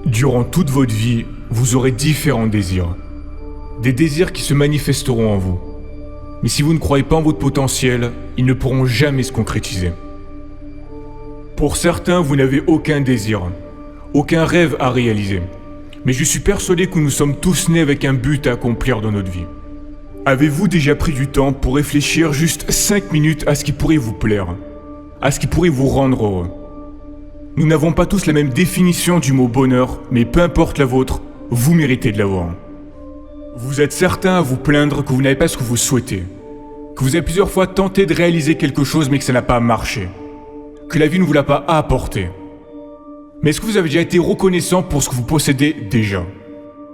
Durant toute votre vie, vous aurez différents désirs. Des désirs qui se manifesteront en vous. Mais si vous ne croyez pas en votre potentiel, ils ne pourront jamais se concrétiser. Pour certains, vous n'avez aucun désir, aucun rêve à réaliser. Mais je suis persuadé que nous sommes tous nés avec un but à accomplir dans notre vie. Avez-vous déjà pris du temps pour réfléchir juste 5 minutes à ce qui pourrait vous plaire, à ce qui pourrait vous rendre heureux? Nous n'avons pas tous la même définition du mot bonheur, mais peu importe la vôtre, vous méritez de l'avoir. Vous êtes certains à vous plaindre que vous n'avez pas ce que vous souhaitez, que vous avez plusieurs fois tenté de réaliser quelque chose mais que ça n'a pas marché, que la vie ne vous l'a pas apporté. Mais est-ce que vous avez déjà été reconnaissant pour ce que vous possédez déjà?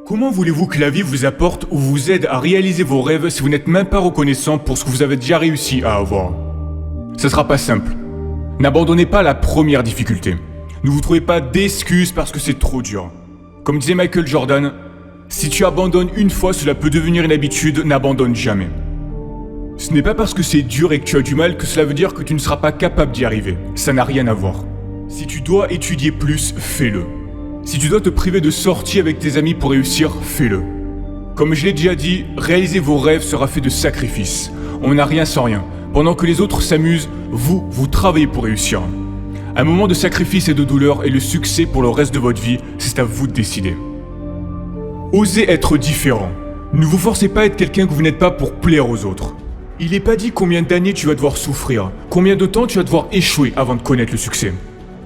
Comment voulez-vous que la vie vous apporte ou vous aide à réaliser vos rêves si vous n'êtes même pas reconnaissant pour ce que vous avez déjà réussi à avoir? Ça sera pas simple. N'abandonnez pas la première difficulté. Ne vous trouvez pas d'excuses parce que c'est trop dur. Comme disait Michael Jordan, si tu abandonnes une fois, cela peut devenir une habitude, n'abandonne jamais. Ce n'est pas parce que c'est dur et que tu as du mal que cela veut dire que tu ne seras pas capable d'y arriver. Ça n'a rien à voir. Si tu dois étudier plus, fais-le. Si tu dois te priver de sorties avec tes amis pour réussir, fais-le. Comme je l'ai déjà dit, réaliser vos rêves sera fait de sacrifices. On n'a rien sans rien. Pendant que les autres s'amusent, vous travaillez pour réussir. Un moment de sacrifice et de douleur et le succès pour le reste de votre vie, c'est à vous de décider. Osez être différent. Ne vous forcez pas à être quelqu'un que vous n'êtes pas pour plaire aux autres. Il n'est pas dit combien d'années tu vas devoir souffrir, combien de temps tu vas devoir échouer avant de connaître le succès.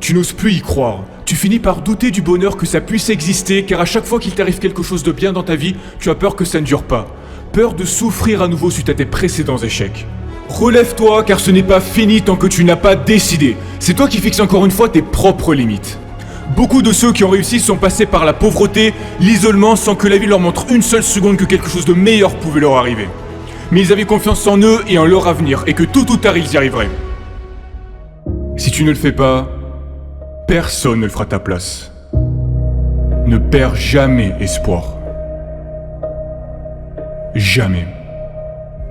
Tu n'oses plus y croire. Tu finis par douter du bonheur que ça puisse exister, car à chaque fois qu'il t'arrive quelque chose de bien dans ta vie, tu as peur que ça ne dure pas. Peur de souffrir à nouveau suite à tes précédents échecs. Relève-toi, car ce n'est pas fini tant que tu n'as pas décidé. C'est toi qui fixes encore une fois tes propres limites. Beaucoup de ceux qui ont réussi sont passés par la pauvreté, l'isolement, sans que la vie leur montre une seule seconde que quelque chose de meilleur pouvait leur arriver. Mais ils avaient confiance en eux et en leur avenir, et que tôt ou tard ils y arriveraient. Si tu ne le fais pas, personne ne le fera à ta place. Ne perds jamais espoir. Jamais.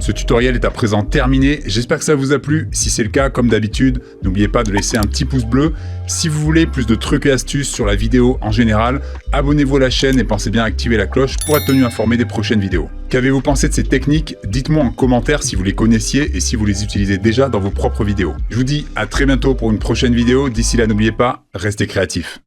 Ce tutoriel est à présent terminé, j'espère que ça vous a plu. Si c'est le cas, comme d'habitude, n'oubliez pas de laisser un petit pouce bleu. Si vous voulez plus de trucs et astuces sur la vidéo en général, abonnez-vous à la chaîne et pensez bien à activer la cloche pour être tenu informé des prochaines vidéos. Qu'avez-vous pensé de ces techniques? Dites-moi en commentaire si vous les connaissiez et si vous les utilisez déjà dans vos propres vidéos. Je vous dis à très bientôt pour une prochaine vidéo. D'ici là, n'oubliez pas, restez créatifs.